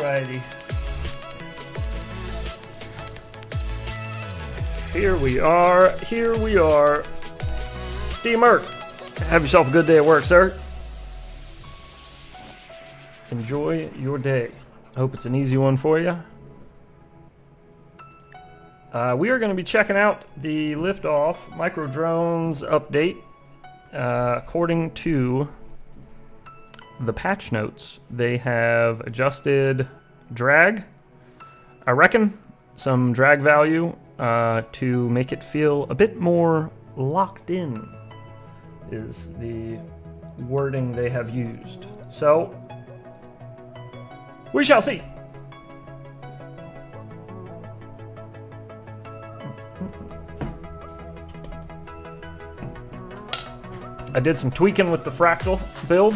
Alrighty. Here we are. Here we are. D-Merc, have yourself a good day at work, sir. Enjoy your day. I hope it's an easy one for you. We are going to be checking out the Liftoff micro drones update. According to the patch notes, they have adjusted drag, I reckon, some drag value to make it feel a bit more locked in, is the wording they have used. So, we shall see. I did some tweaking with the Fractal build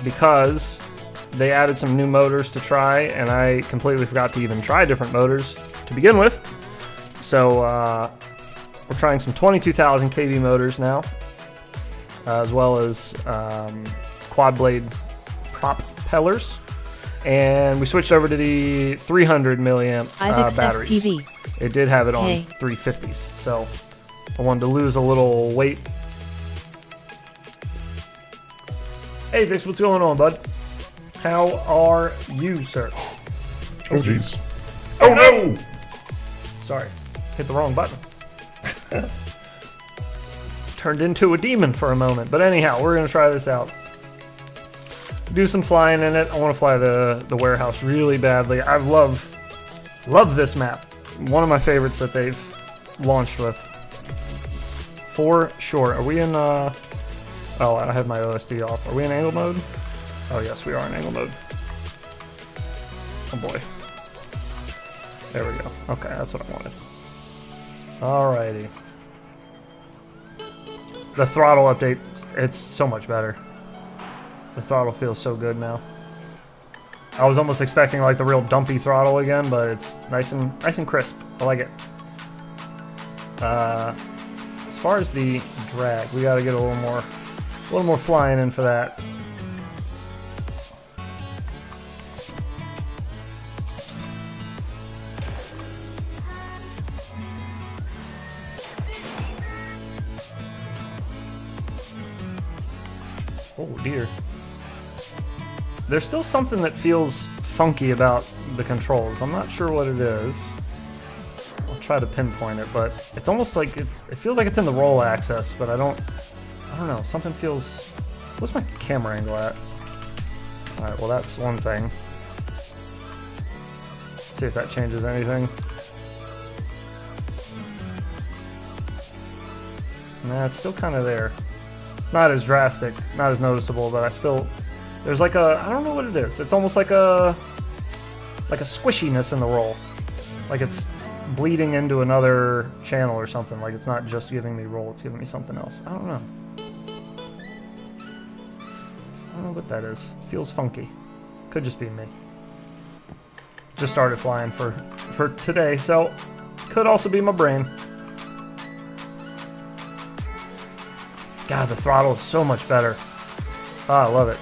because they added some new motors to try, and I completely forgot to even try different motors to begin with. So we're trying some 22,000 kV motors now, as well as quad blade propellers, and we switched over to the 300 milliamp batteries. FPV. It did have it on 350s, so I wanted to lose a little weight. Hey, Vix, what's going on, bud? How are you, sir? Oh, jeez. Oh, no! Sorry, hit the wrong button. Turned into a demon for a moment. But anyhow, we're going to try this out. Do some flying in it. I want to fly the warehouse really badly. I love this map. One of my favorites that they've launched with. For sure. Are we in... Oh, I have my OSD off. Are we in angle mode? Oh, yes, we are in angle mode. Oh, boy. There we go. Okay, that's what I wanted. Alrighty. The throttle update, it's so much better. The throttle feels so good now. I was almost expecting like the real dumpy throttle again, but it's nice and crisp. I like it. As far as the drag, we gotta get a little more flying in for that. Oh dear. There's still something that feels funky about the controls. I'm not sure what it is. I'll try to pinpoint it, but it's almost like it feels like it's in the roll axis, but I don't know. Something feels... What's my camera angle at? Alright, well that's one thing. Let's see if that changes anything. Nah, it's still kind of there. Not as drastic, not as noticeable, but I still... There's like a... I don't know what it is. It's almost like a squishiness in the roll. Like it's bleeding into another channel or something. Like it's not just giving me roll, it's giving me something else. I don't know. I don't know what that is. Feels funky. Could just be me. Just started flying for today, so could also be my brain. God, the throttle is so much better. Ah, I love it.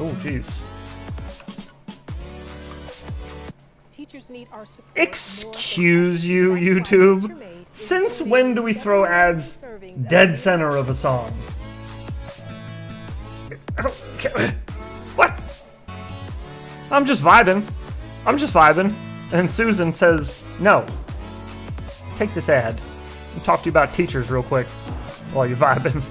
Oh, jeez. Excuse you, YouTube. Since when do we throw ads dead center of a song? What? I'm just vibing. And Susan says, no. Take this ad. I'll talk to you about teachers real quick while you're vibing.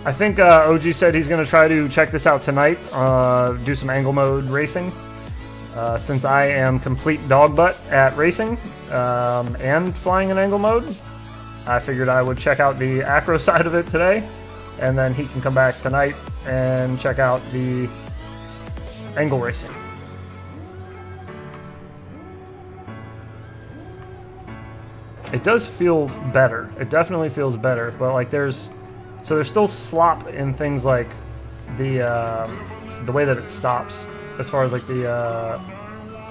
I think OG said he's going to try to check this out tonight, do some angle mode racing. Since I am complete dog butt at racing and flying in angle mode, I figured I would check out the acro side of it today, and then he can come back tonight and check out the angle racing. It does feel better. It definitely feels better, but like there's So there's still slop in things like the way that it stops, as far as like the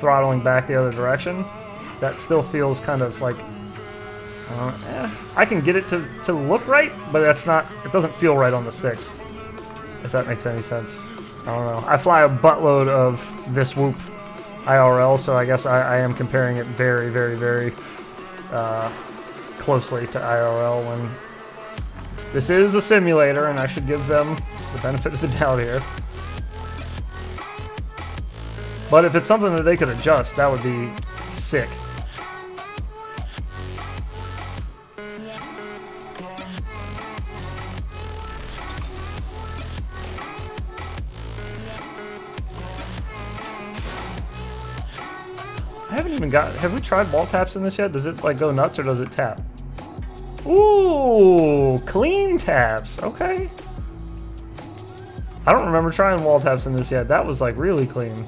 throttling back the other direction. That still feels kind of like I can get it to look right, but that's not. It doesn't feel right on the sticks. If that makes any sense. I don't know. I fly a buttload of this Whoop IRL, so I guess I am comparing it very, very, very closely to IRL when this is a simulator, and I should give them the benefit of the doubt here. But if it's something that they could adjust, that would be sick. I haven't even got. Have we tried wall taps in this yet? Does it like go nuts or does it tap? Ooh, clean taps. Okay. I don't remember trying wall taps in this yet. That was like really clean.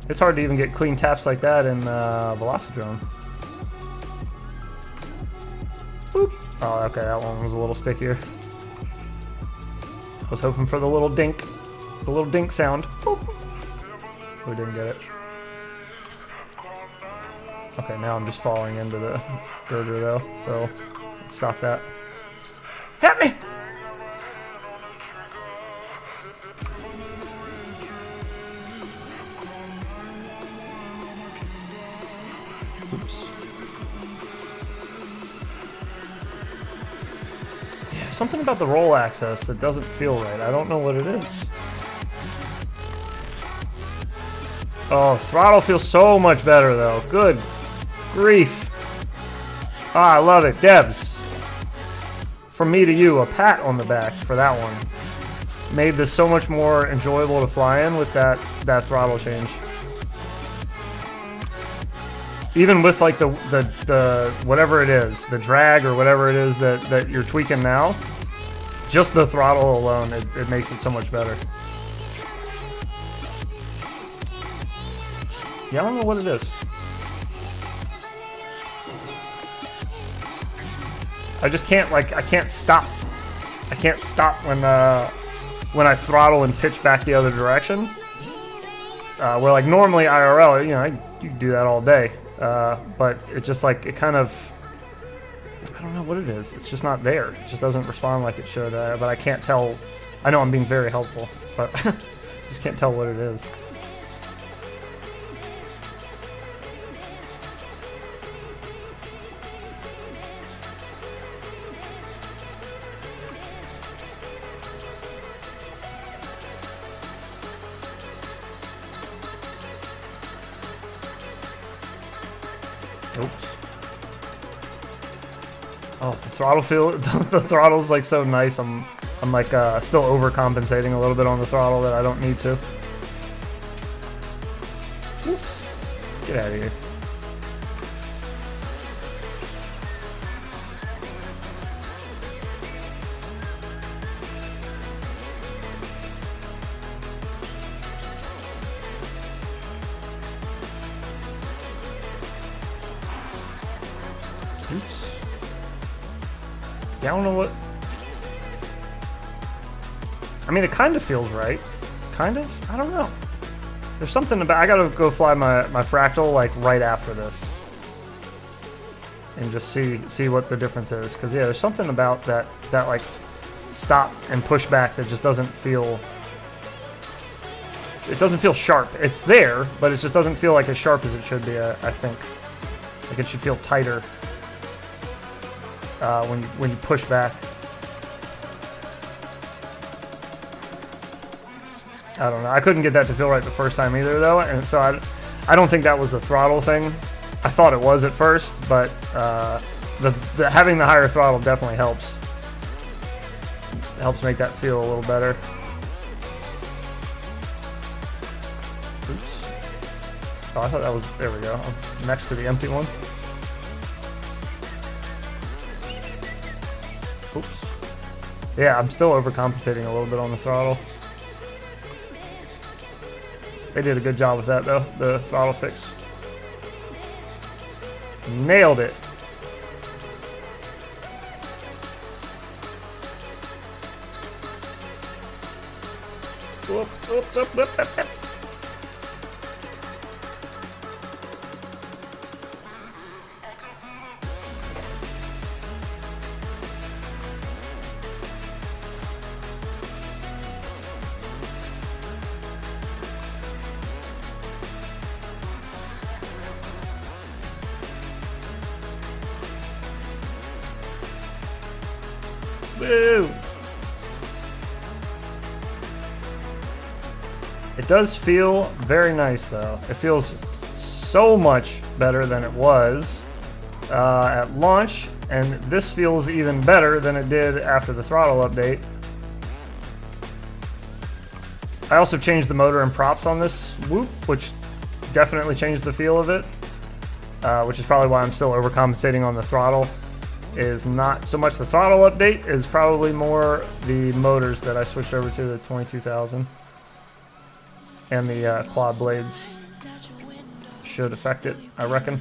It's hard to even get clean taps like that in Velocidrome. Boop. Oh, okay, that one was a little stickier. I was hoping for the little dink sound. Boop. We didn't get it. Okay, now I'm just falling into the girder though, so let's stop that. Help me! Oops. Yeah, something about the roll access that doesn't feel right. I don't know what it is. Oh, throttle feels so much better though. Good grief. Ah, I love it. Debs. From me to you, a pat on the back for that one. Made this so much more enjoyable to fly in with that throttle change. Even with like the whatever it is, the drag or whatever it is that you're tweaking now, just the throttle alone, it makes it so much better. Yeah, I don't know what it is. I just can't I can't stop. I can't stop when I throttle and pitch back the other direction. Where like normally IRL, you know, you do that all day. But it just like, it kind of, I don't know what it is. It's just not there. It just doesn't respond like it should. But I can't tell. I know I'm being very helpful, but I just can't tell what it is. Oops. Oh, the throttle's like so nice. I'm like still overcompensating a little bit on the throttle that I don't need to. Oops. Get out of here. Oops. Yeah, I don't know what. I mean, it kind of feels right. Kind of? I don't know. There's something about. I gotta go fly my fractal like right after this, and just see what the difference is. Cause yeah, there's something about that like stop and push back that just doesn't feel. It doesn't feel sharp. It's there, but it just doesn't feel like as sharp as it should be. I think. Like it should feel tighter. When you push back. I don't know. I couldn't get that to feel right the first time either, though, and so I don't think that was the throttle thing. I thought it was at first, but having the higher throttle definitely helps. It helps make that feel a little better. Oops. Oh, I thought that was. There we go. I'm next to the empty one. Oops. Yeah, I'm still overcompensating a little bit on the throttle. They did a good job with that, though, the throttle fix. Nailed it. Whoop, whoop, whoop, whoop, whoop, whoop. Woo! It does feel very nice though. It feels so much better than it was at launch, and this feels even better than it did after the Throttle update. I also changed the motor and props on this Whoop, which definitely changed the feel of it, which is probably why I'm still overcompensating on the Throttle. Is not so much the Throttle update, is probably more the motors that I switched over to the 22,000. And the quad blades should affect it, I reckon.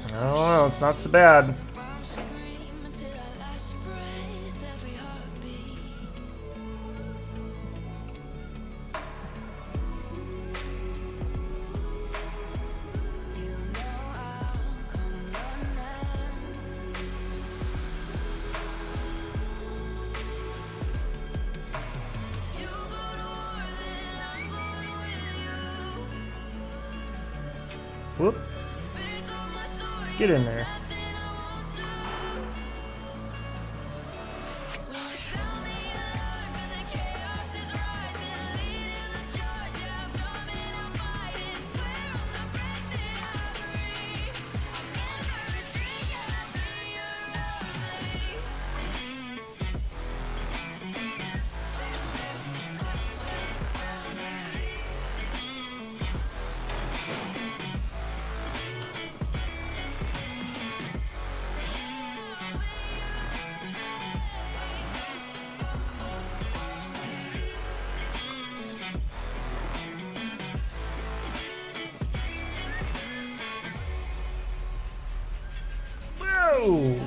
I don't know, it's not so bad. Whoop. Get in there. Whoa!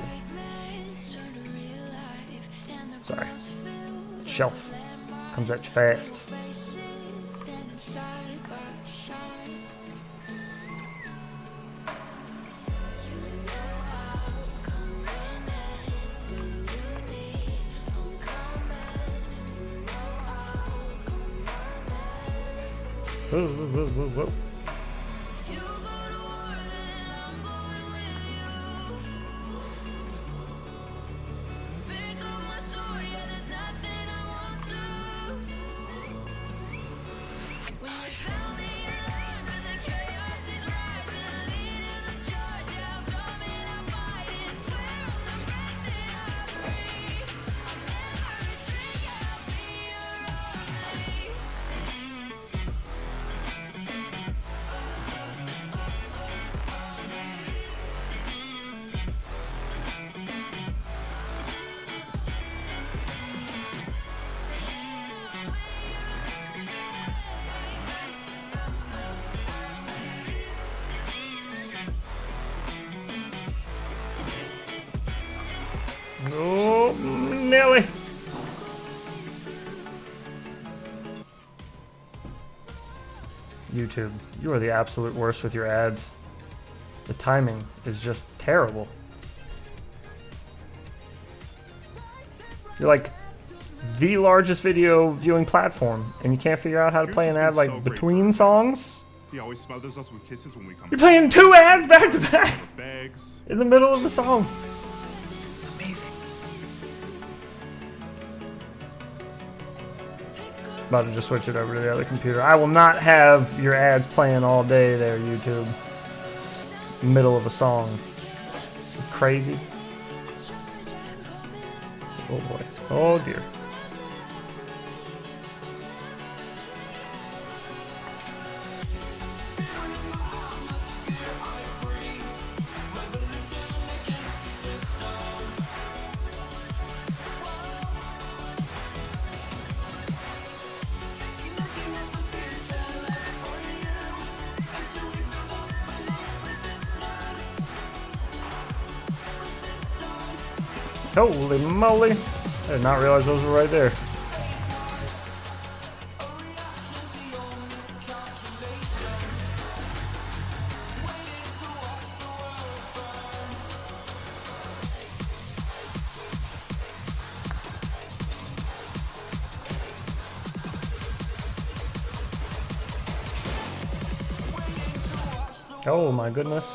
Sorry. Shelf comes at you fast. Whoa, whoa, whoa, whoa, whoa. Oh, Nelly. YouTube, you are the absolute worst with your ads. The timing is just terrible. You're like the largest video viewing platform, and you can't figure out how to play an ad like between songs? He always smothers us with kisses when we come. You're playing 2 ads back to back Bags. in the middle of the song. It's amazing. About to just switch it over to the other computer. I will not have your ads playing all day there, YouTube. Middle of a song. Crazy. Oh boy. Oh dear. Holy moly! I did not realize those were right there. Oh my goodness.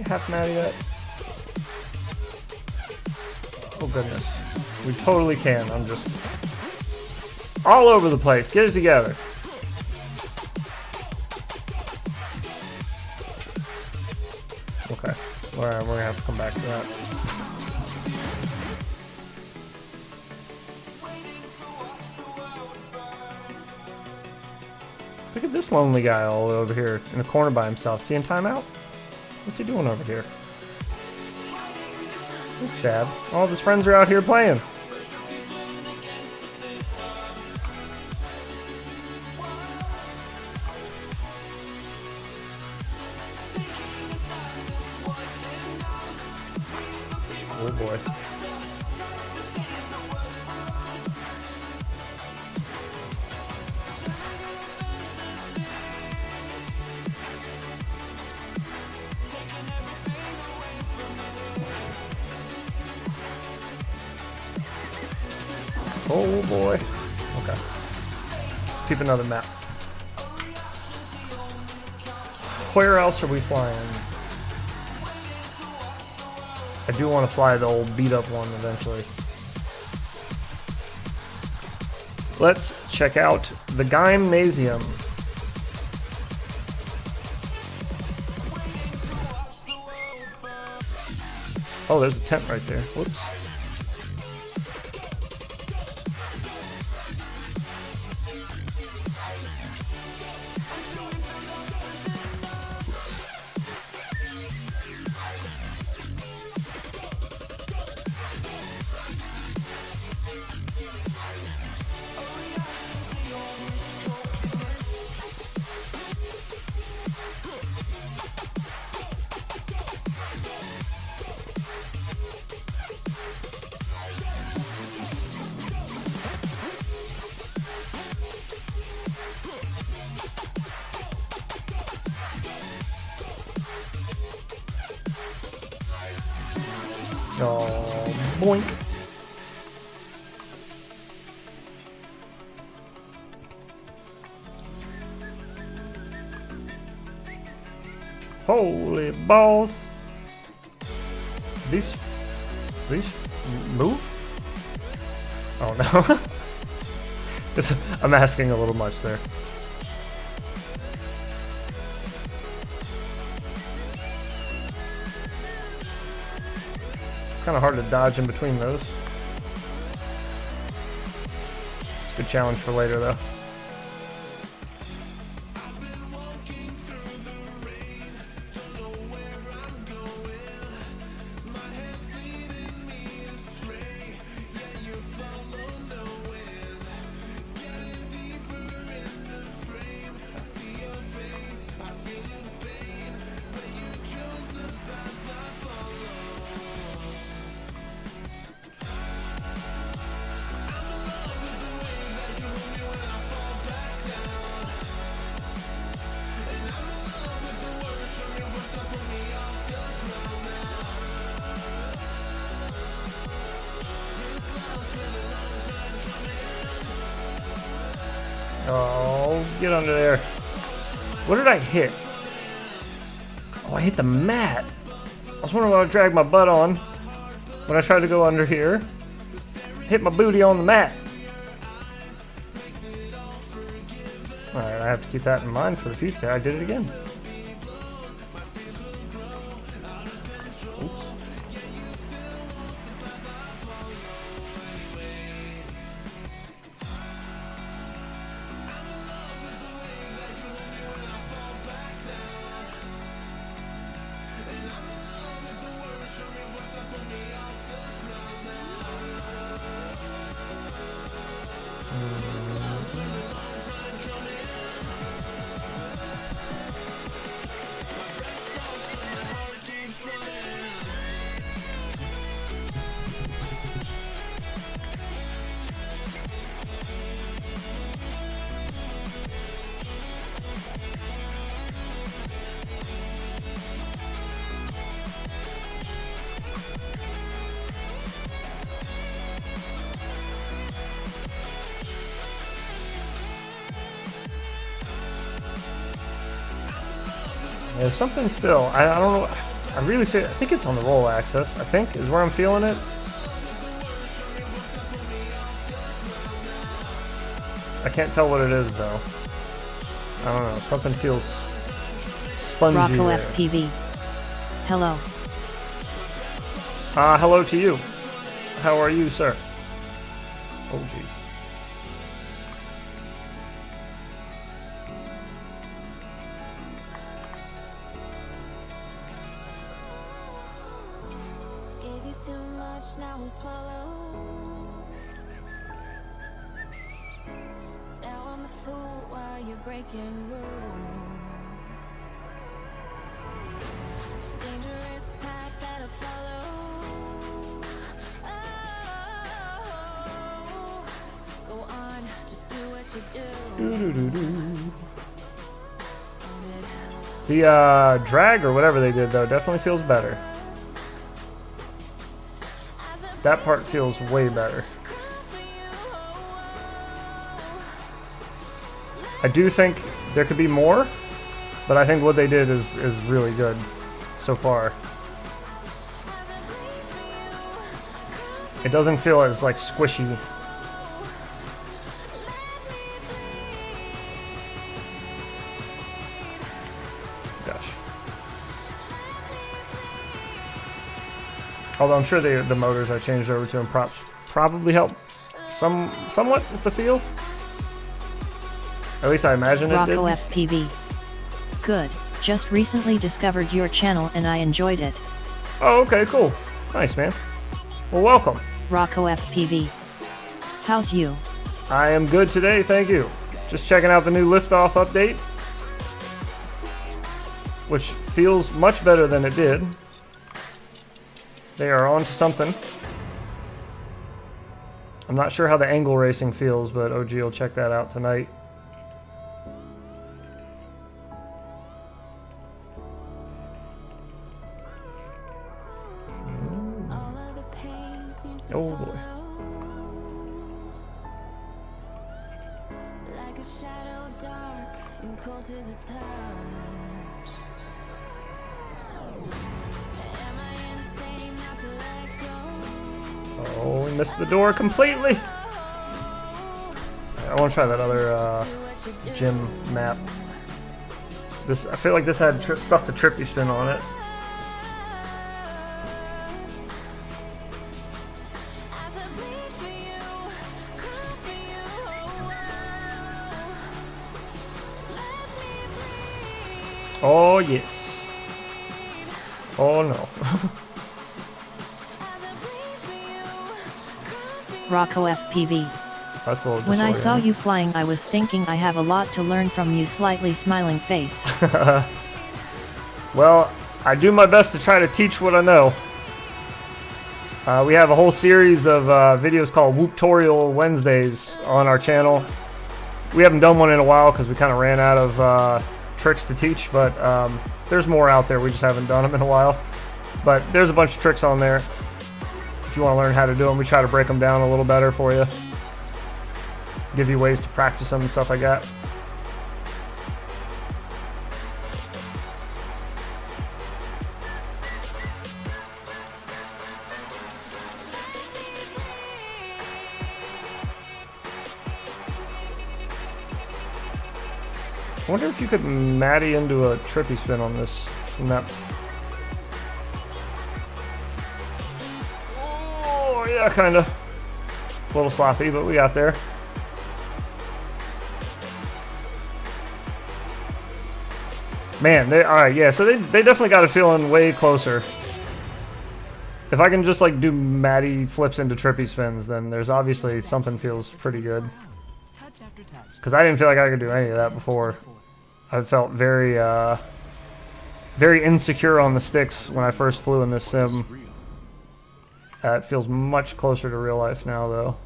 Half mad yet? Oh goodness. We totally can. I'm just all over the place. Get it together. Okay. Alright, we're gonna have to come back to that. Look at this lonely guy all over here in a corner by himself. Seeing timeout? What's he doing over here? That's sad. All of his friends are out here playing. Oh boy. Oh boy. Okay. Let's keep another map. Where else are we flying? I do want to fly the old beat up one eventually. Let's check out the gymnasium. Oh, there's a tent right there. Whoops. Oh, boink. Holy balls. These move? Oh no. I'm asking a little much there. Kind of hard to dodge in between those. It's a good challenge for later though. Oh, get under there. What did I hit? Oh, I hit the mat. I was wondering what I dragged my butt on when I tried to go under here. Hit my booty on the mat. Alright, I have to keep that in mind for the future. I did it again. Oops. There's something still. I don't know. I really feel. I think it's on the roll axis. I think is where I'm feeling it. I can't tell what it is though. I don't know. Something feels spongy. Rocco there. FPV. Hello. Hello to you. How are you, sir? Oh, jeez. Gave you too much, now I'm swallowed. Now I'm a fool while you're breaking rules. Dangerous path that I follow. Oh, go on, just do what you do. The drag or whatever they did though definitely feels better. That part feels way better. I do think there could be more, but I think what they did is really good so far. It doesn't feel as like squishy. Gosh. Although I'm sure the motors I changed over to and props probably help somewhat with the feel. At least I imagine it did. Rocco FPV. Good. Just recently discovered your channel and I enjoyed it. Oh, okay, cool. Nice, man. Well, welcome. Rocco FPV. How's you? I am good today, thank you. Just checking out the new Liftoff update, which feels much better than it did. They are on to something. I'm not sure how the angle racing feels, but OG will check that out tonight. Oh boy. Like a shadow dark and cold to the touch. Am I insane not to let go? Oh, we missed the door completely. I want to try that other gym map. This, I feel like this had stuff to trippy spin on it. Oh yes. Oh no. Rocco FPV. That's a little When I saw disorienting. you flying I was thinking I have a lot to learn from you, slightly smiling face. Well, I do my best to try to teach what I know. We have a whole series of videos called Whooptorial Wednesdays on our channel. We haven't done one in a while because we kind of ran out of tricks to teach, but there's more out there. We just haven't done them in a while. But there's a bunch of tricks on there. If you want to learn how to do them, we try to break them down a little better for you. Give you ways to practice them and stuff like that. I wonder if you could Matty into a trippy spin on this map. Oh, yeah, kind of. A little sloppy, but we got there. Man, alright, yeah, so they definitely got it feeling way closer. If I can just like do Matty flips into trippy spins, then there's obviously something feels pretty good. Because I didn't feel like I could do any of that before. I felt very, very insecure on the sticks when I first flew in this sim. It feels much closer to real life now, though.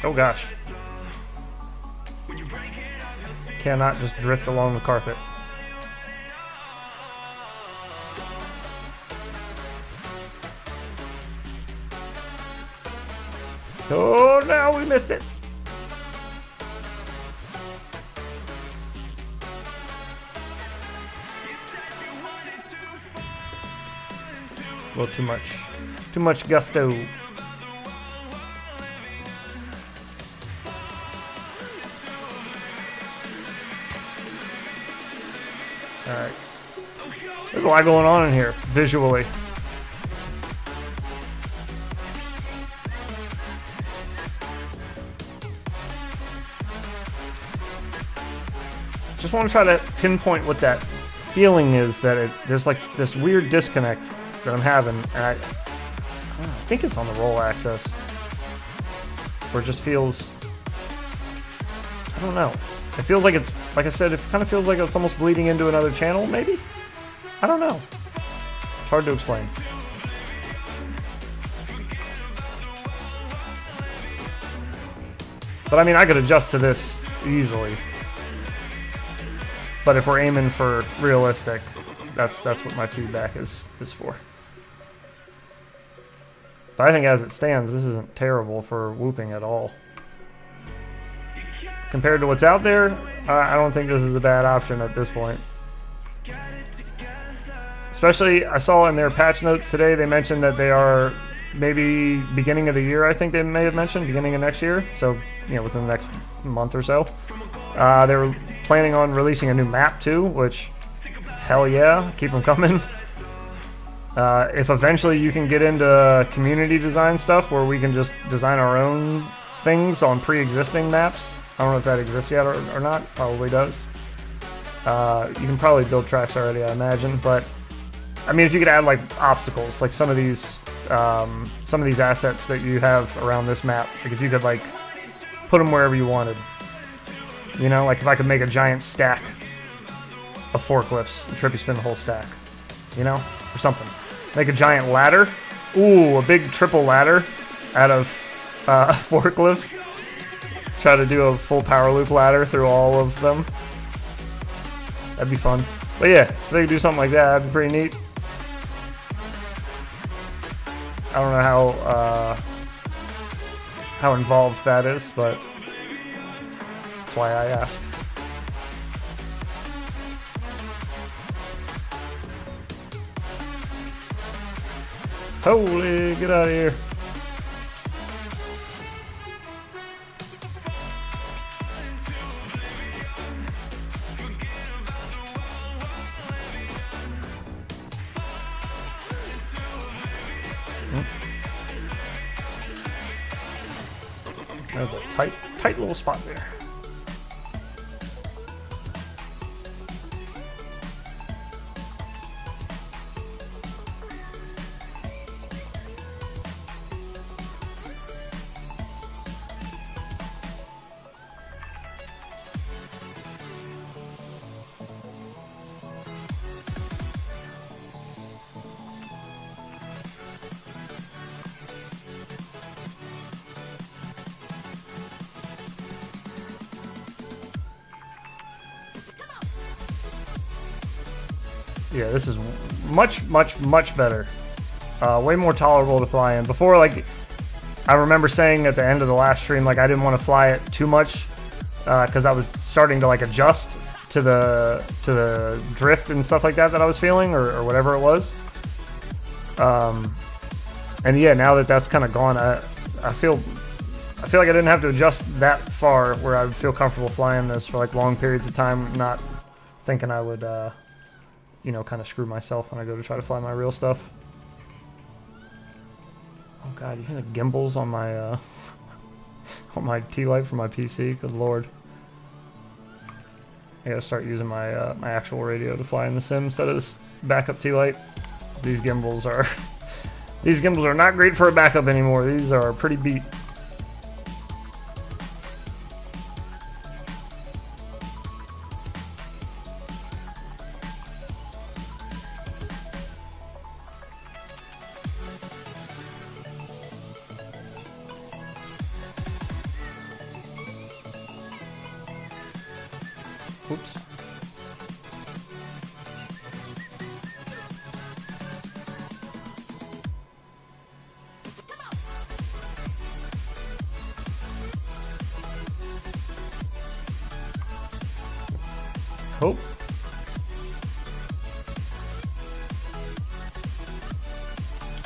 Oh gosh. Cannot just drift along the carpet. Oh no, we missed it. A little too much. Too much gusto. Alright. There's a lot going on in here, visually. Just want to try to pinpoint what that feeling is, that there's like this weird disconnect that I'm having, and I think it's on the roll axis, where it just feels, I don't know. It feels like it's, like I said, it kind of feels like it's almost bleeding into another channel, maybe? I don't know. It's hard to explain. But I mean, I could adjust to this easily. But if we're aiming for realistic, that's what my feedback is for. But I think as it stands, this isn't terrible for whooping at all. Compared to what's out there, I don't think this is a bad option at this point. Especially, I saw in their patch notes today, they mentioned that they are maybe beginning of the year, I think they may have mentioned, beginning of next year. So, you know, within the next month or so. They were planning on releasing a new map too, which, hell yeah, keep them coming. If eventually you can get into community design stuff where we can just design our own things on pre-existing maps, I don't know if that exists yet or not. Probably does. You can probably build tracks already, I imagine. But I mean, if you could add like obstacles, like some of these assets that you have around this map, like if you could like put them wherever you wanted. You know, like if I could make a giant stack of forklifts and trippy spin the whole stack. You know, or something. Make a giant ladder. Ooh, a big triple ladder out of forklifts. Try to do a full power loop ladder through all of them. That'd be fun. But yeah, if they could do something like that, that'd be pretty neat. I don't know how involved that is, but that's why I ask. Holy, get out of here. There's a tight little spot there. Yeah, this is much better. Way more tolerable to fly in. Before, like, I remember saying at the end of the last stream, like, I didn't want to fly it too much because I was starting to, like, adjust to the drift and stuff like that I was feeling, or whatever it was. And yeah, now that that's kind of gone, I feel like I didn't have to adjust that far where I would feel comfortable flying this for, like, long periods of time, not thinking I would... you know, kind of screw myself when I go to try to fly my real stuff. Oh god, you hear the gimbals on my on my T-Lite for my PC? Good lord. I gotta start using my my actual radio to fly in the sim instead of this backup T-Lite. These gimbals are not great for a backup anymore. These are pretty beat. Oops. Hope.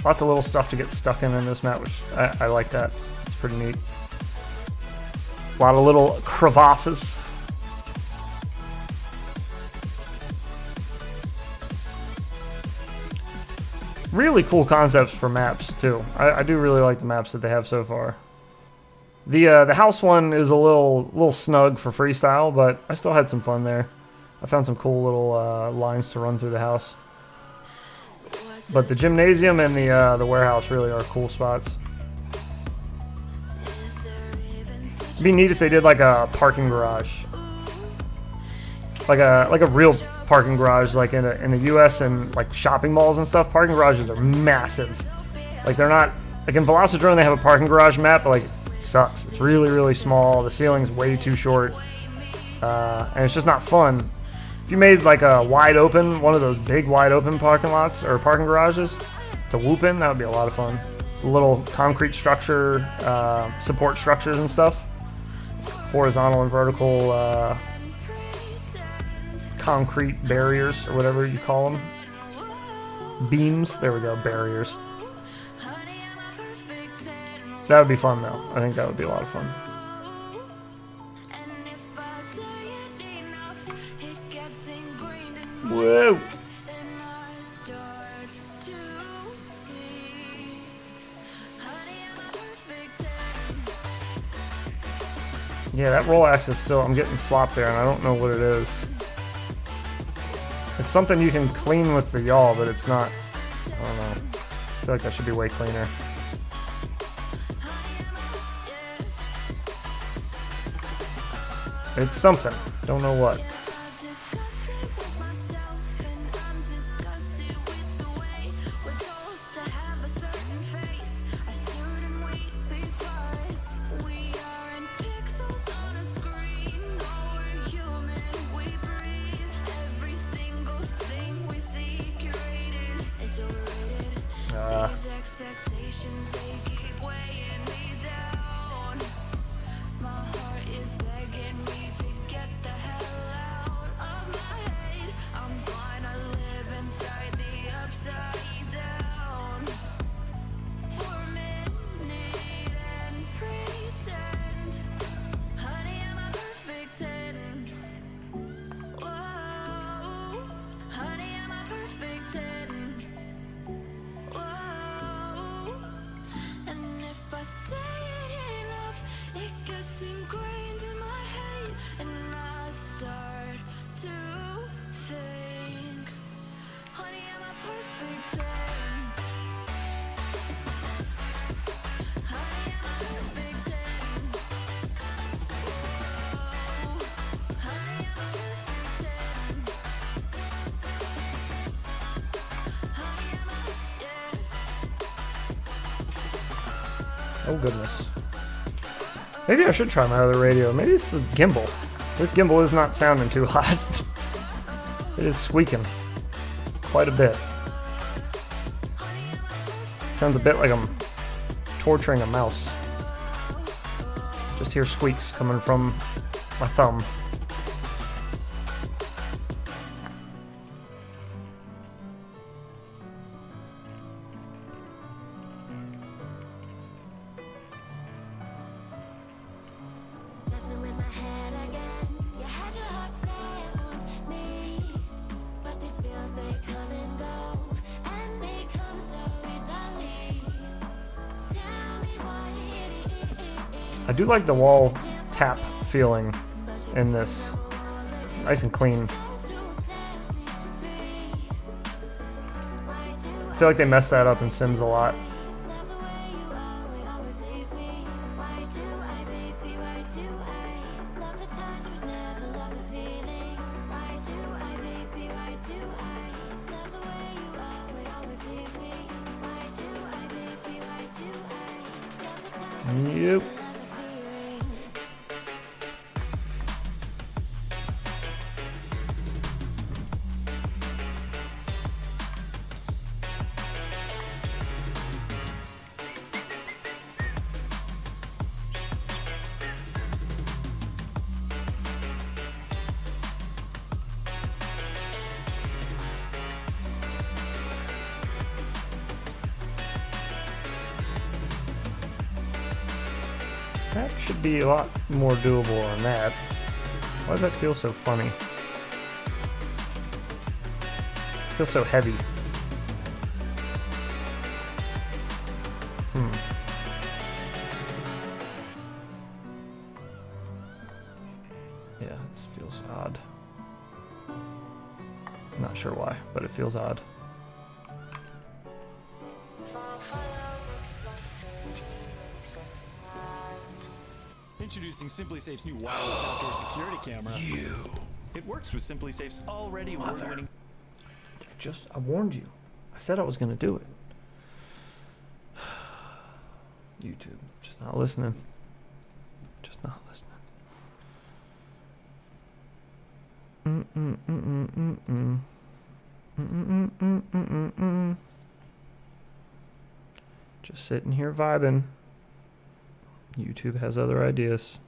Lots of little stuff to get stuck in this map, which I like that. It's pretty neat. A lot of little crevasses. Really cool concepts for maps too. I do really like the maps that they have so far. The house one is a little snug for freestyle, but I still had some fun there. I found some cool little lines to run through the house. But the gymnasium and the warehouse really are cool spots. It'd be neat if they did like a parking garage, like a real parking garage, like in the U.S. and like shopping malls and stuff. Parking garages are massive. Like they're not like in Velocitron they have a parking garage map, but like it sucks. It's really small. The ceiling's way too short, and it's just not fun. If you made like a wide open, one of those big wide open parking lots or parking garages to whoop in, that would be a lot of fun. A little concrete structure, support structures and stuff, horizontal and vertical concrete barriers or whatever you call them. Beams, there we go, barriers. That would be fun though. I think that would be a lot of fun. Whoa! Yeah, that roll axe is still, I'm getting slop there and I don't know what it is. It's something you can clean with the yaw, but it's not, I don't know. I feel like that should be way cleaner. It's something, don't know what. Expectations, they keep weighing me down. My heart is begging me to get the hell out of my head. I'm gonna live inside the upside down for a minute and pretend, honey, I'm a perfect 10. Whoa, honey, I'm a perfect 10. I say it enough, it gets ingrained in my head, and I start to think, honey, I'm a perfect 10. Honey, I'm a perfect 10. Whoa, honey, I'm a perfect 10. Honey, I'm a, yeah. Oh goodness. Maybe I should try my other radio. Maybe it's the gimbal. This gimbal is not sounding too hot. It is squeaking quite a bit. Sounds a bit like I'm torturing a mouse. Just hear squeaks coming from my thumb. I do like the wall tap feeling in this. It's nice and clean. I feel like they mess that up in Sims a lot. Yep. That should be a lot more doable on that. Why does that feel so funny? It feels so heavy. Yeah, it feels odd. Not sure why, but it feels odd. Introducing SimpliSafe's new wireless outdoor security camera. It works with SimpliSafe's already award-winning. I warned you. I said I was gonna do it. YouTube, just not listening. Just not listening. Just sitting here vibing. YouTube has other ideas.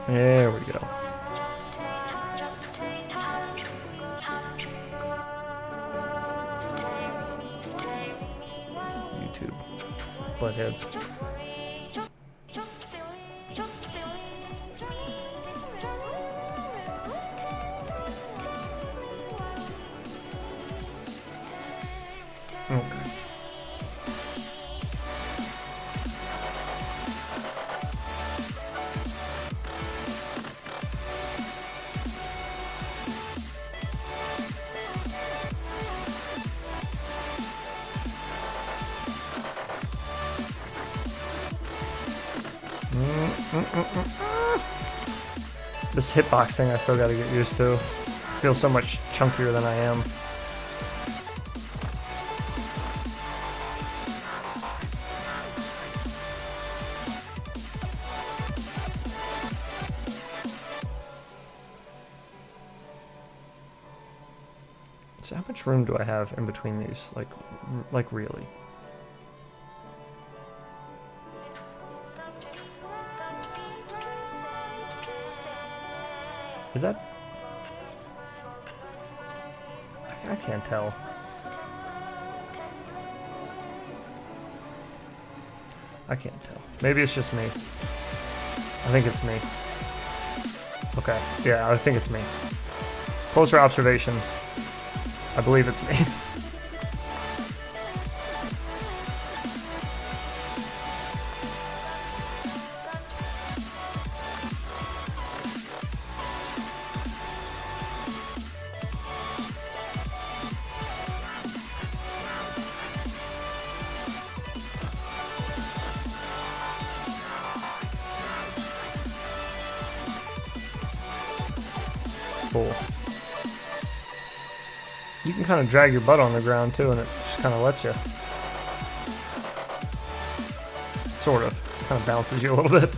There we go. YouTube. Buttheads. Okay. This hitbox thing I still gotta get used to. Feels so much chunkier than I am. So how much room do I have in between these? Like really? Is that? I can't tell. I can't tell. Maybe it's just me. I think it's me. Okay. Yeah, I think it's me. Closer observation. I believe it's me. Cool. You can kind of drag your butt on the ground too, and it just kind of lets you. Sort of. Kind of bounces you a little bit.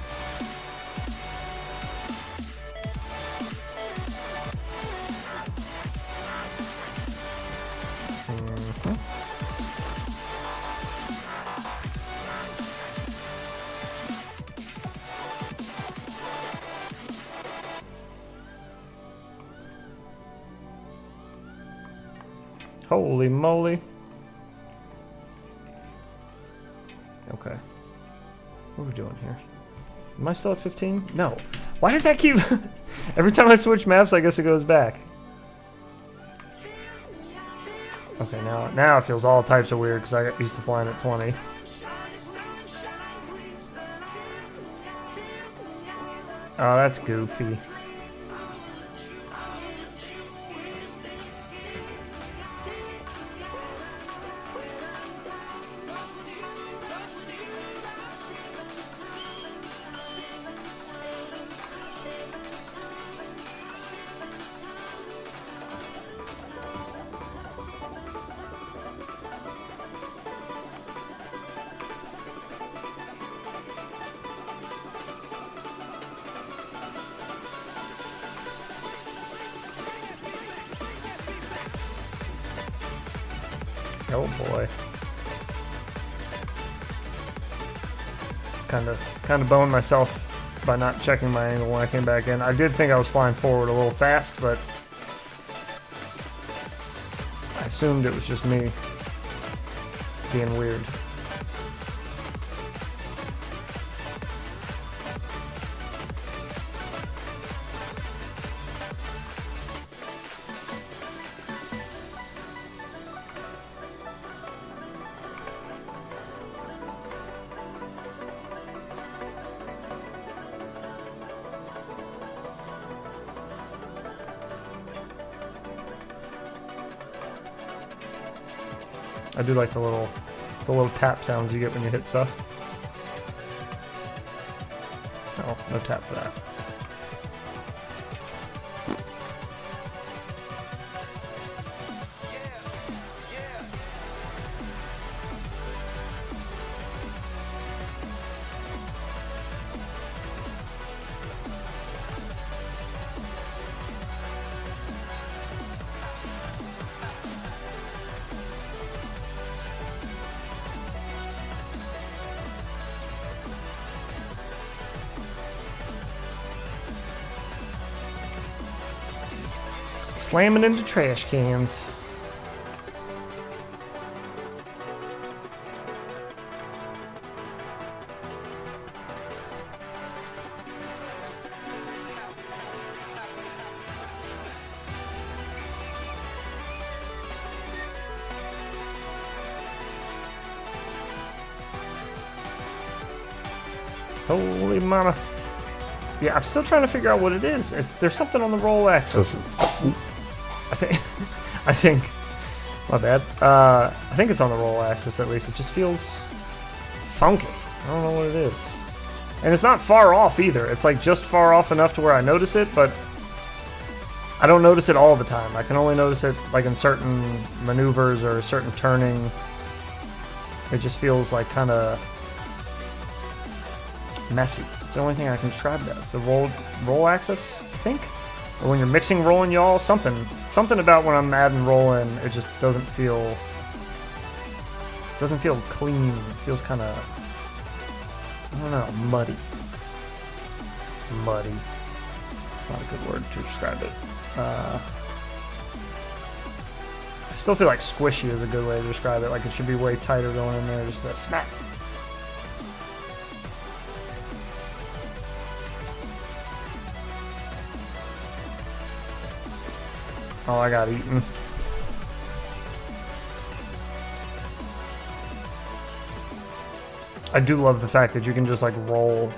Holy moly. Okay. What are we doing here? Am I still at 15? No. Why does that keep... Every time I switch maps, I guess it goes back. Okay, now it feels all types of weird because I got used to flying at 20. Oh, that's goofy. Oh boy. Kind of boned myself by not checking my angle when I came back in. I did think I was flying forward a little fast, but assumed it was just me being weird. I do like the little tap sounds you get when you hit stuff. Oh, no tap for that. Slamming into trash cans. Holy mama. Yeah, I'm still trying to figure out what it is. There's something on the roll axis. I think, my bad. I think it's on the roll axis at least. It just feels funky. I don't know what it is. And it's not far off either. It's like just far off enough to where I notice it, but I don't notice it all the time. I can only notice it like in certain maneuvers or certain turning. It just feels like kind of messy. It's the only thing I can describe that as. The roll axis, I think? Or when you're mixing rolling y'all, something about when I'm adding rolling, it just doesn't feel clean. It feels kind of, I don't know, muddy. Muddy. It's not a good word to describe it. I still feel like squishy is a good way to describe it. Like it should be way tighter going in there, just a snap. Oh, I got eaten. I do love the fact that you can just like roll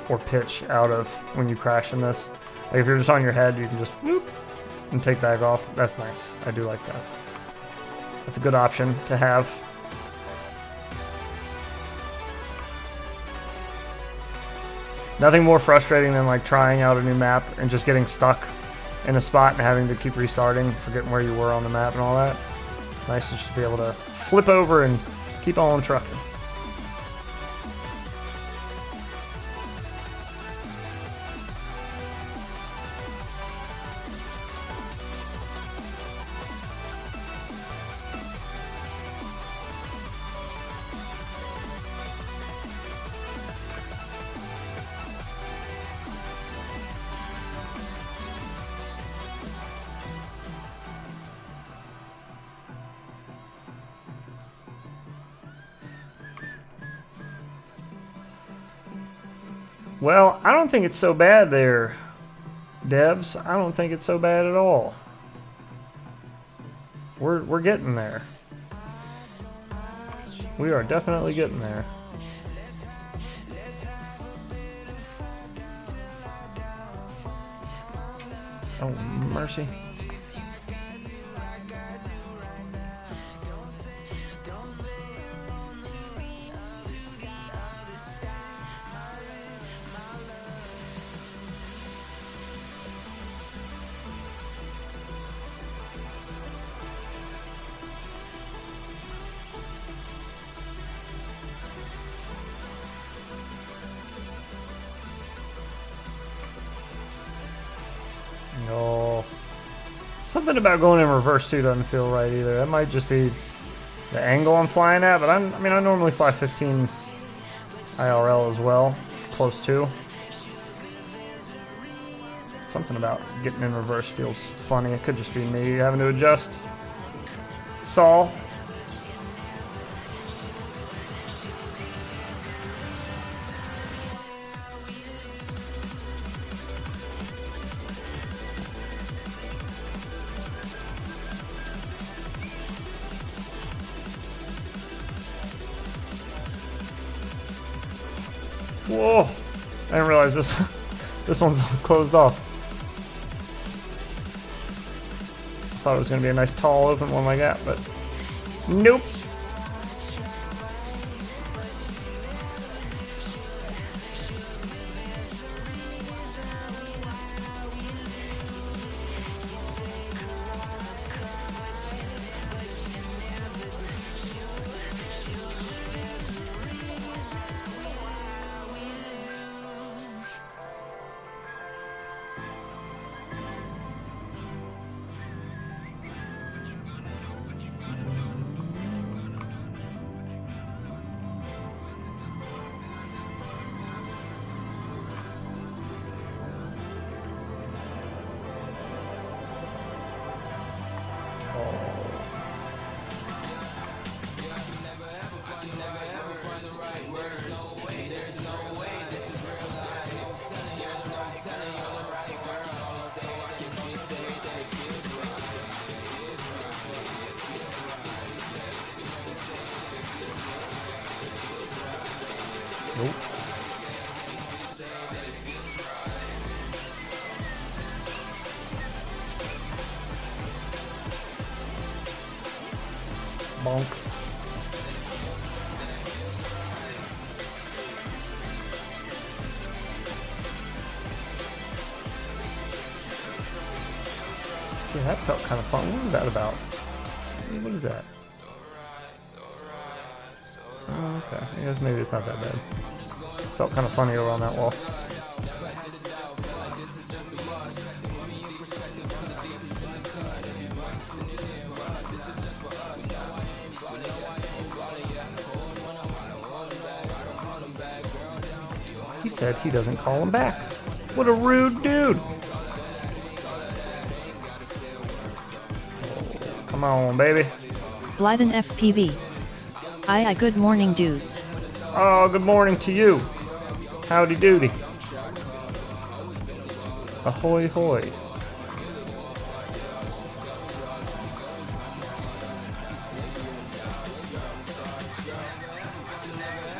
or pitch out of when you crash in this. Like if you're just on your head, you can just whoop and take back off. That's nice. I do like that. That's a good option to have. Nothing more frustrating than like trying out a new map and just getting stuck in a spot and having to keep restarting, forgetting where you were on the map and all that. Nice to just be able to flip over and keep on trucking. Well, I don't think it's so bad there, devs. I don't think it's so bad at all. We're getting there. We are definitely getting there. Oh, mercy. No. Something about going in reverse too doesn't feel right either. That might just be the angle I'm flying at, but I normally fly 15 IRL as well, close to. Something about getting in reverse feels funny. It could just be me having to adjust. saw. Whoa! I didn't realize this one's closed off. Thought it was gonna be a nice tall open one like that, but nope. Nope. Bonk. Yeah, that felt kind of fun. What was that about? What is that? Oh, okay. I guess maybe it's not that bad. Felt kind of funny over on that wall. He said he doesn't call him back. What a rude dude. Oh, come on, baby. Blythen FPV. Aye, good morning, dudes. Oh, good morning to you. Howdy doody. Ahoy hoy.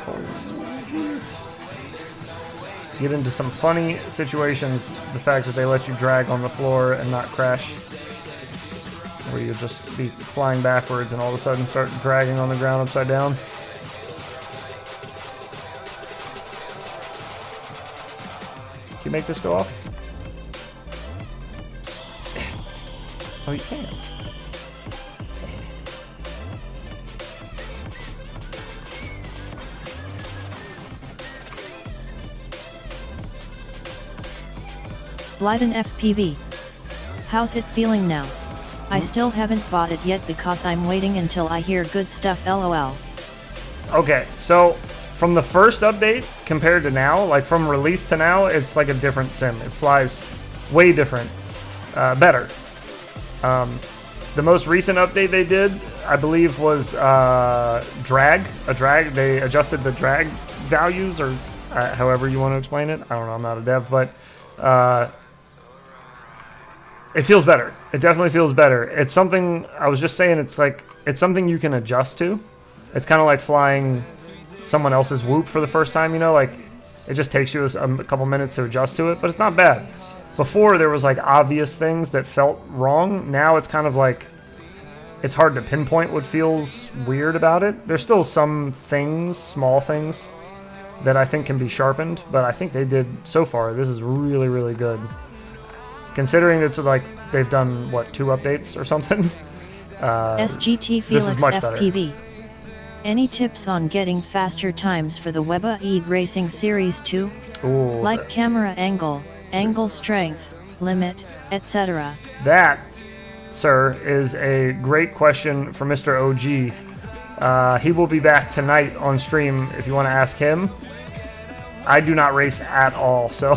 Oh, jeez. Get into some funny situations. The fact that they let you drag on the floor and not crash. Where you just be flying backwards and all of a sudden start dragging on the ground upside down. Can you make this go off? Oh, you can. Blythen FPV. How's it feeling now? I still haven't bought it yet because I'm waiting until I hear good stuff, lol. Okay, so from the first update compared to now, like from release to now, it's like a different sim. It flies way different, better. The most recent update they did, I believe, was drag. They adjusted the drag values, or however you want to explain it. I don't know, I'm not a dev, but it feels better. It definitely feels better. It's something, I was just saying, it's something you can adjust to. It's kind of like flying someone else's whoop for the first time, you know, like it just takes you a couple minutes to adjust to it, but it's not bad. Before there was like obvious things that felt wrong. Now it's kind of like, it's hard to pinpoint what feels weird about it. There's still some things, small things, that I think can be sharpened, but I think they did, so far, this is really, really good. Considering it's like, they've done, what, 2 updates or something? SGT Felix FPV. Any tips on getting faster times for the Weba Eid Racing Series 2? Ooh, like camera angle, angle strength, limit, etc. That, sir, is a great question for Mr. OG. He will be back tonight on stream if you want to ask him. I do not race at all, so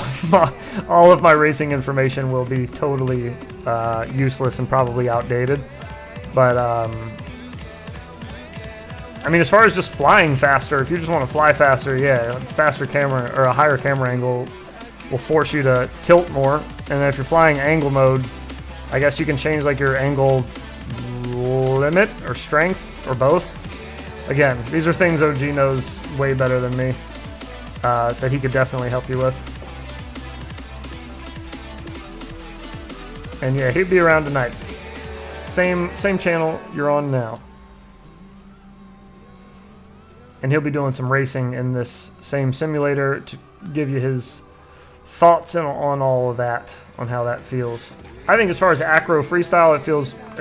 all of my racing information will be totally useless and probably outdated. But I mean, as far as just flying faster, if you just want to fly faster, yeah, a faster camera or a higher camera angle will force you to tilt more. And then if you're flying angle mode, I guess you can change like your angle limit or strength or both. Again, these are things OG knows way better than me that he could definitely help you with. And yeah, he'd be around tonight. Same channel you're on now. And he'll be doing some racing in this same simulator to give you his thoughts on all of that, on how that feels. I think as far as acro freestyle, it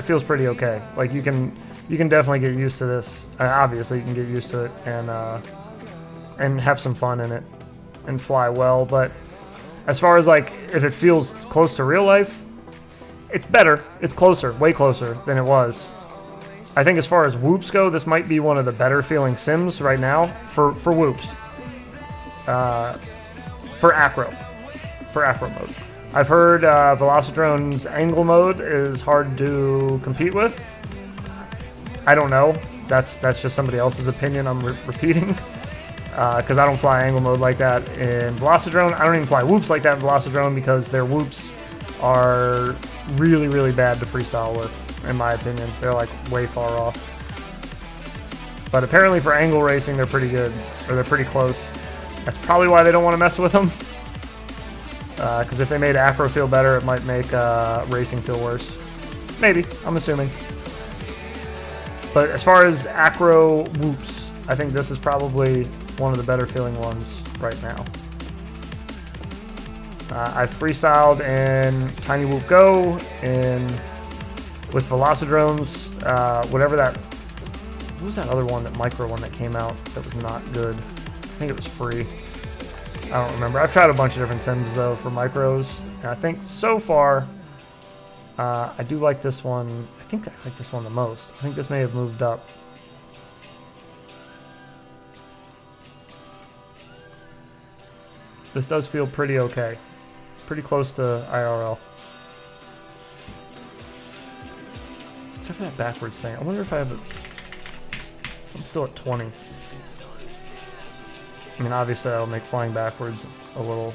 feels pretty okay. Like you can definitely get used to this. Obviously, you can get used to it and have some fun in it and fly well. But as far as like if it feels close to real life, it's better. It's closer, way closer than it was. I think as far as whoops go, this might be one of the better feeling sims right now for whoops. For acro mode. I've heard Velocidrone's angle mode is hard to compete with. I don't know. That's just somebody else's opinion I'm repeating. Because I don't fly angle mode like that in Velocidrone. I don't even fly whoops like that in Velocidrone because their whoops are really, really bad to freestyle with. In my opinion, they're like way far off. But apparently for angle racing, they're pretty good, or they're pretty close. That's probably why they don't want to mess with them. Because if they made acro feel better, it might make racing feel worse. Maybe, I'm assuming. But as far as acro whoops, I think this is probably one of the better feeling ones right now. I've freestyled in Tiny Whoop Go and with Velocidrones, whatever that. What was that other one, that micro one that came out that was not good? I think it was free. I don't remember. I've tried a bunch of different sims though for micros, and I think so far I do like this one. I think I like this one the most. I think this may have moved up. This does feel pretty okay. Pretty close to IRL. Except for that backwards thing. I wonder if I have I'm still at 20. I mean, obviously that'll make flying backwards a little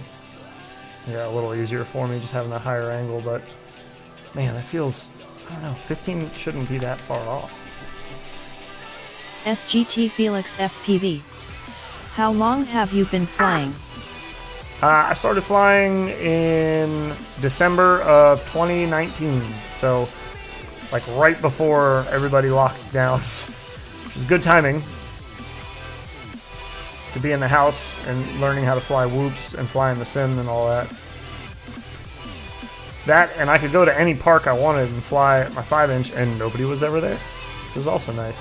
easier for me, just having a higher angle, but man, that feels, I don't know, 15 shouldn't be that far off. SGT Felix FPV. How long have you been flying? I started flying in December of 2019, so like right before everybody locked down. It was good timing to be in the house and learning how to fly whoops and fly in the sim and all that. That, and I could go to any park I wanted and fly my 5-inch and nobody was ever there. It was also nice.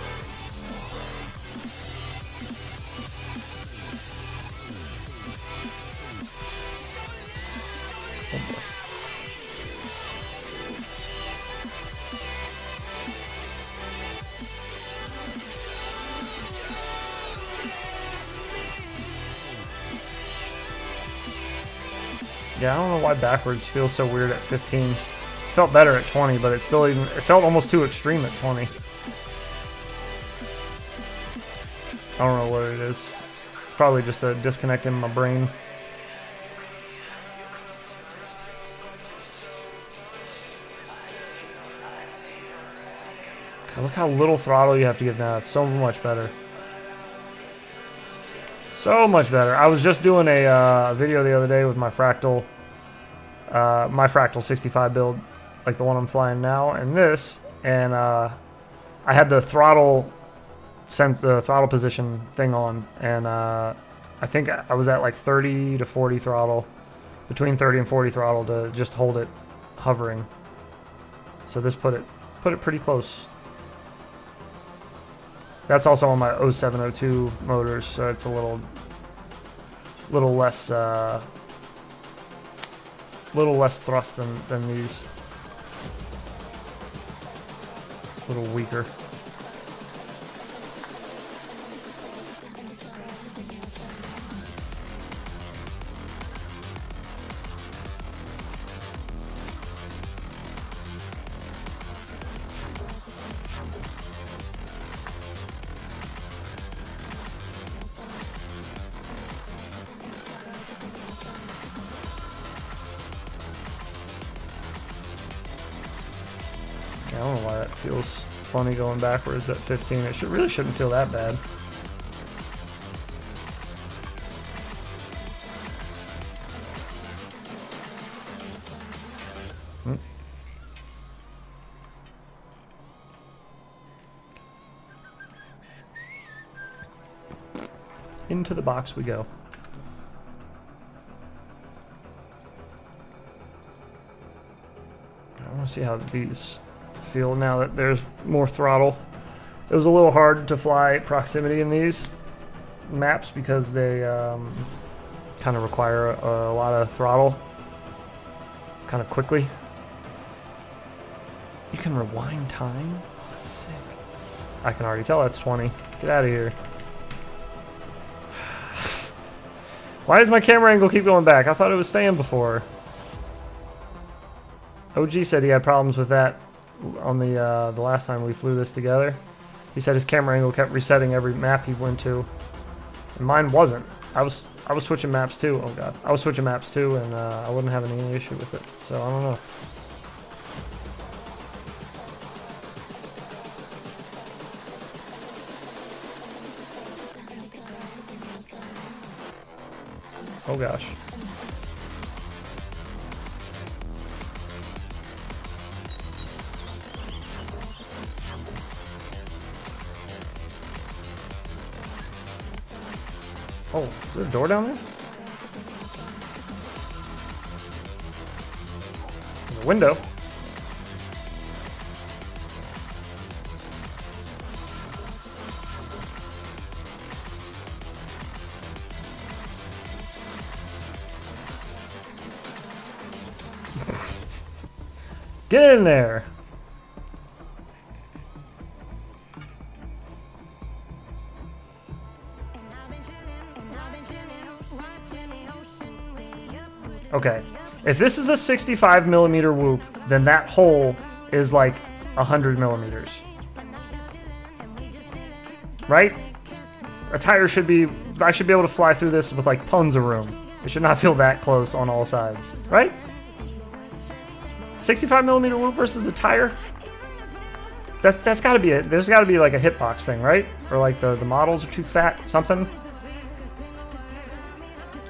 Yeah, I don't know why backwards feels so weird at 15. It felt better at 20, but it felt almost too extreme at 20. I don't know what it is. It's probably just a disconnect in my brain. God, look how little throttle you have to give now. It's so much better. So much better. I was just doing a video the other day with my Fractal 65 build, like the one I'm flying now, and this, and I had the throttle position thing on, and I think I was at like 30 to 40 throttle, between 30 and 40 throttle to just hold it hovering. So this put it pretty close. That's also on my 0702 motors, so it's a little less thrust than these. A little weaker. Yeah, I don't know why that feels funny going backwards at 15. It really shouldn't feel that bad. Into the box we go. I want to see how these feel now that there's more throttle. It was a little hard to fly proximity in these maps because they kind of require a lot of throttle kind of quickly. You can rewind time? That's sick. I can already tell that's 20. Get out of here. Why does my camera angle keep going back? I thought it was staying before. OG said he had problems with that on the last time we flew this together. He said his camera angle kept resetting every map he went to. And mine wasn't. I was switching maps too. Oh god. I was switching maps too, and I wasn't having any issue with it. So I don't know. Oh gosh. Oh, is there a door down there? There's a window. Get in there. Okay, if this is a 65 millimeter whoop, then that hole is like 100 millimeters. Right? A tire should be, I should be able to fly through this with like tons of room. It should not feel that close on all sides, right? 65 millimeter whoop versus a tire? That's gotta be it. There's gotta be like a hitbox thing, right? Or like the models are too fat, something?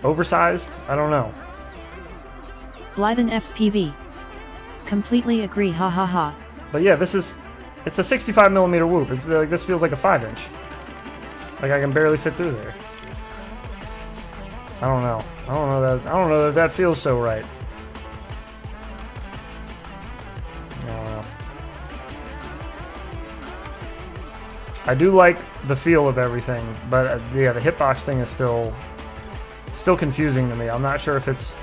Oversized? I don't know. Blythen FPV. Completely agree, ha ha ha. But yeah, it's a 65 millimeter whoop. It's like, this feels like a 5-inch. Like I can barely fit through there. I don't know. I don't know that that feels so right. I don't know. I do like the feel of everything, but yeah, the hitbox thing is still confusing to me. I'm not sure if it's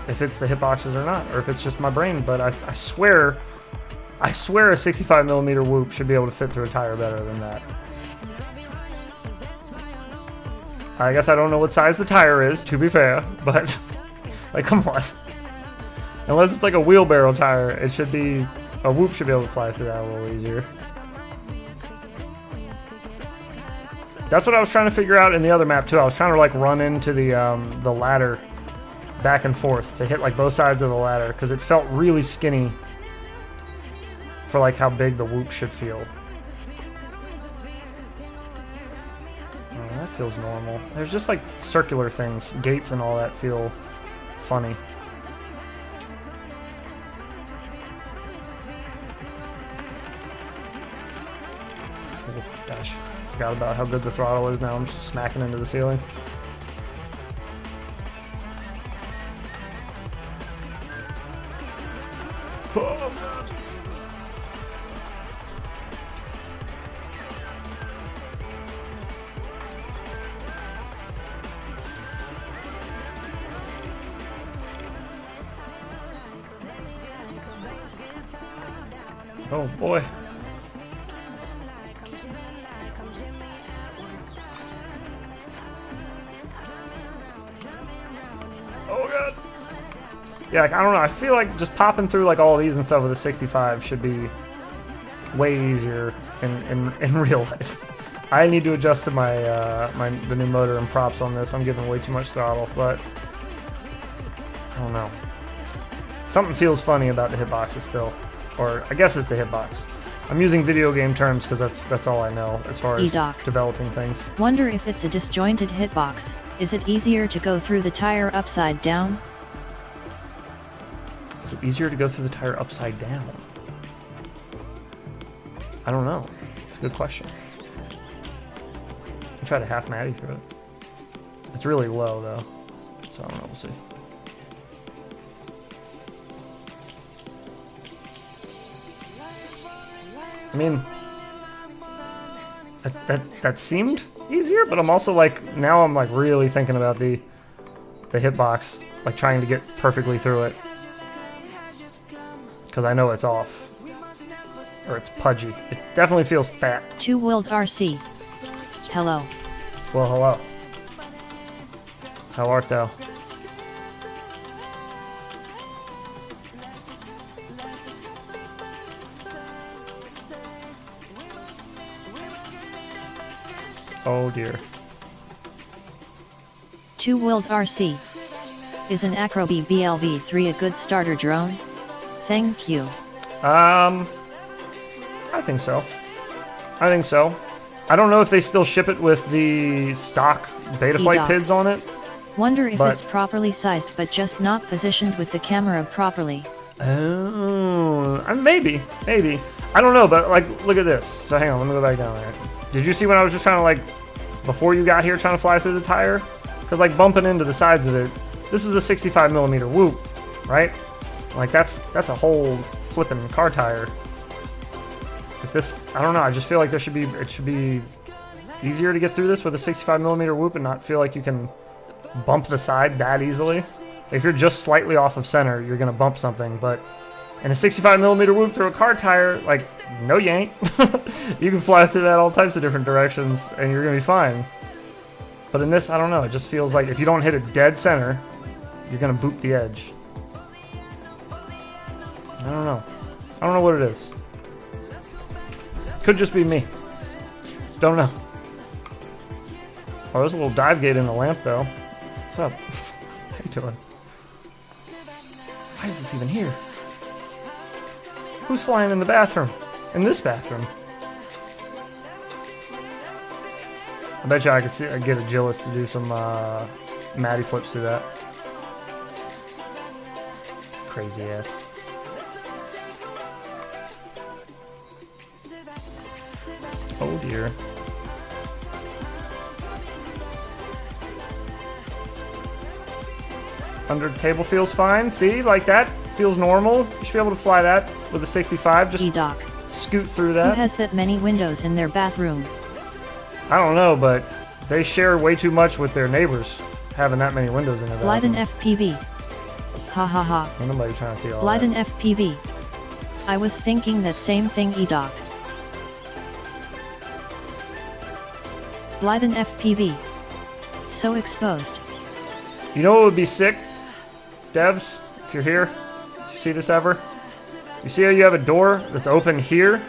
the hitboxes or not, or if it's just my brain, but I swear a 65 millimeter whoop should be able to fit through a tire better than that. I guess I don't know what size the tire is, to be fair, but like, come on. Unless it's like a wheelbarrow tire, a whoop should be able to fly through that a little easier. That's what I was trying to figure out in the other map too. I was trying to like run into the ladder back and forth to hit like both sides of the ladder because it felt really skinny for like how big the whoop should feel. Oh, that feels normal. There's just like circular things, gates and all that feel funny. Oh, gosh, forgot about how good the throttle is now. I'm just smacking into the ceiling. Oh boy. Oh god. Yeah, like, I don't know. I feel like just popping through like all these and stuff with a 65 should be way easier in real life. I need to adjust to the new motor and props on this. I'm giving way too much throttle, but I don't know. Something feels funny about the hitboxes still. Or I guess it's the hitbox. I'm using video game terms because that's all I know as far as E-doc. developing things. Wonder if it's a disjointed hitbox. Is it easier to go through the tire upside down? Is it easier to go through the tire upside down? I don't know. It's a good question. I'll try to half Maddie through it. It's really low though, so I don't know. We'll see. I mean, that seemed easier, but I'm also like, now I'm like really thinking about the hitbox, like trying to get perfectly through it. Because I know it's off. Or it's pudgy. It definitely feels fat. Two-wheeled RC. Hello. Well, hello. How art thou? Oh dear. Two-wheeled RC. Is an Acroby BLV3 a good starter drone? Thank you. I think so. I think so. I don't know if they still ship it with the stock Betaflight E-doc. PIDs on it. Wonder if But- it's properly sized but just not positioned with the camera properly. Oh, maybe. I don't know, but like, look at this. So hang on, let me go back down there. Did you see when I was just trying to like, before you got here, trying to fly through the tire? Because like bumping into the sides of it, this is a 65mm whoop, right? Like that's a whole flipping car tire. If this, I don't know. I just feel like it should be easier to get through this with a 65mm whoop and not feel like you can bump the side that easily. If you're just slightly off of center, you're gonna bump something, but in a 65mm whoop through a car tire, like, no yank. You can fly through that all types of different directions, and you're gonna be fine. But in this, I don't know. It just feels like if you don't hit it dead center, you're gonna boot the edge. I don't know. I don't know what it is. Could just be me. Don't know. Oh, there's a little dive gate in the lamp, though. What's up? How you doing? Why is this even here? Who's flying in the bathroom? In this bathroom? I bet you I could get a Gillis to do some Matty flips through that. Crazy ass. Oh dear. Under the table feels fine. See, like that feels normal. You should be able to fly that with a 65. Just E-doc. scoot through Who that. has that many windows in their bathroom? I don't know, but they share way too much with their neighbors having that many windows in their Blyden bathroom. FPV. Ha ha ha. Ain't nobody trying to see all Blyden that. FPV. I was thinking that same thing, E-doc. Blyden FPV. So exposed. You know what would be sick, devs, if you're here? You see this ever? You see how you have a door that's open here,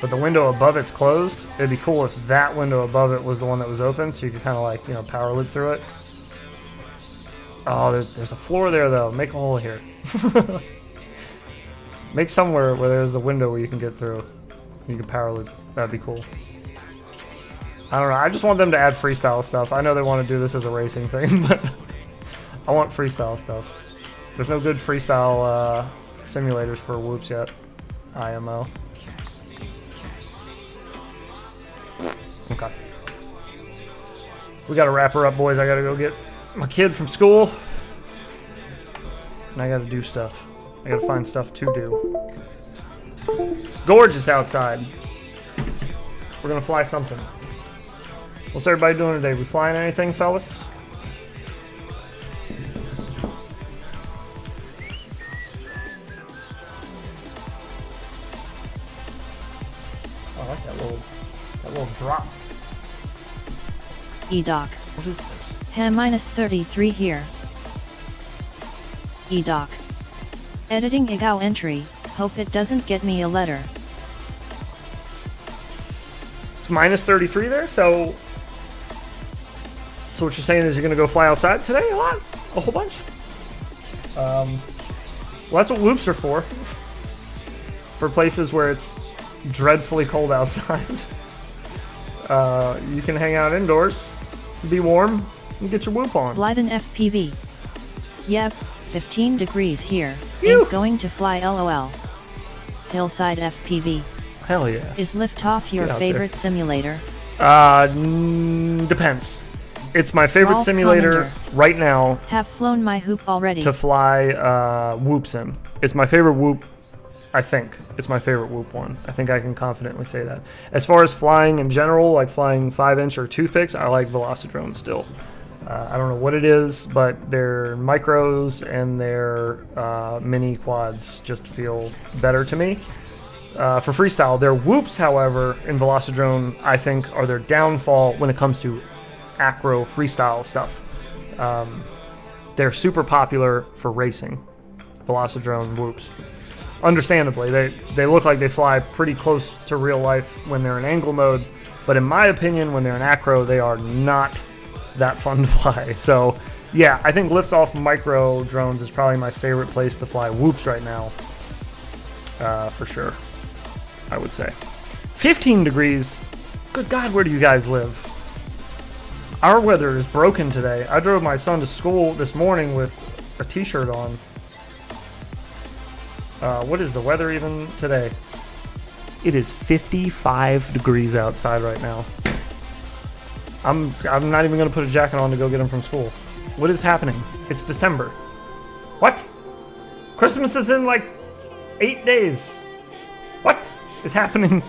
but the window above it's closed? It'd be cool if that window above it was the one that was open, so you could kind of like, you know, power loop through it. Oh, there's a floor there though. Make a hole here. Make somewhere where there's a window where you can get through. You can power loop. That'd be cool. I don't know. I just want them to add freestyle stuff. I know they want to do this as a racing thing, but I want freestyle stuff. There's no good freestyle simulators for whoops yet. IMO. Okay. We gotta wrap her up, boys. I gotta go get my kid from school. And I gotta do stuff. I gotta find stuff to do. It's gorgeous outside. We're gonna fly something. What's everybody doing today? We flying anything, fellas? Oh, I like that little drop. E-doc. What is this? minus 33 here. E-doc. Editing IGAO entry. Hope it doesn't get me a letter. It's minus 33 there, so what you're saying is you're gonna go fly outside today a lot? A whole bunch? Well, that's what whoops are for. for places where it's dreadfully cold outside. You can hang out indoors, be warm, and get your whoop on. Blyden FPV. Yep, 15 degrees here. Phew. Ain't going to fly LOL. Hillside FPV. Hell yeah. Is Liftoff your Get out favorite simulator? Depends. It's my favorite Rolf simulator Commander. right now Have flown my hoop already. to fly whoops in. It's my favorite whoop. I think it's my favorite whoop one. I think I can confidently say that. As far as flying in general, like flying 5-inch or toothpicks, I like Velocidrone still. I don't know what it is, but their micros and their mini quads just feel better to me. For freestyle, their whoops, however, in Velocidrone, I think are their downfall when it comes to acro freestyle stuff. They're super popular for racing, Velocidrone whoops. Understandably, they look like they fly pretty close to real life when they're in angle mode, but in my opinion, when they're in acro, they are not that fun to fly. So yeah, I think Liftoff micro drones is probably my favorite place to fly whoops right now, for sure, I would say. 15 degrees, good God, where do you guys live? Our weather is broken today. I drove my son to school this morning with a t-shirt on. What is the weather even today? It is 55 degrees outside right now. I'm not even going to put a jacket on to go get him from school. What is happening? It's December. What? Christmas is in like 8 days. What is happening?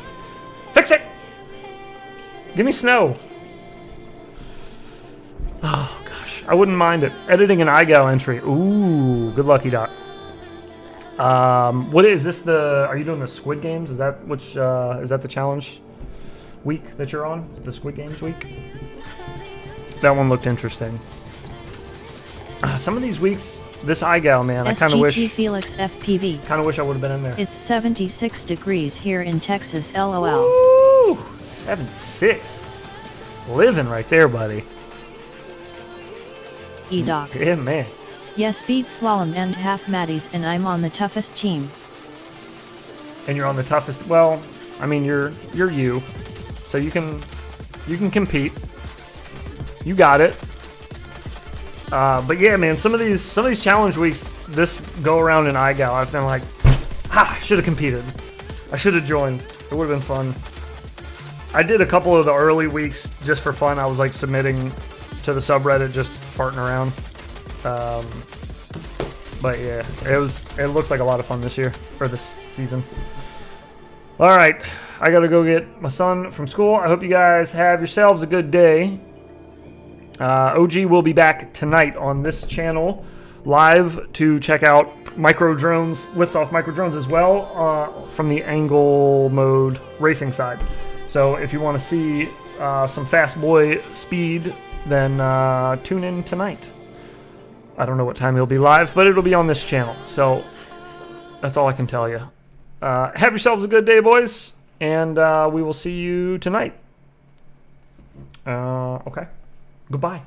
Fix it! Give me snow. Oh gosh, I wouldn't mind it. Editing an iGal entry. Ooh, good lucky, Doc. What is this? Are you doing the Squid Games? Is that is that the challenge week that you're on? Is it the Squid Games week? That one looked interesting. Some of these weeks, this iGal, man, I kind of wish. SGT Felix FPV. Kind of wish I would have been in there. It's 76 degrees here in Texas, LOL. Ooh, 76. Living right there, buddy. E-Doc. Yeah, man. Yes, speed slalom and half Maddies, and I'm on the toughest team. And you're on the toughest. Well, I mean, you're you, so you can compete. You got it. But yeah, man, some of these challenge weeks, this go around in iGal, I've been like, I should have competed. I should have joined. It would have been fun. I did a couple of the early weeks just for fun. I was like submitting to the subreddit, just farting around. But yeah, it looks like a lot of fun this year, or this season. All right, I gotta go get my son from school. I hope you guys have yourselves a good day. OG will be back tonight on this channel live to check out micro drones, Liftoff micro drones as well, from the angle mode racing side. So if you want to see some fast boy speed, then tune in tonight. I don't know what time he'll be live, but it'll be on this channel. So that's all I can tell you. Have yourselves a good day, boys, and we will see you tonight. Okay. Goodbye.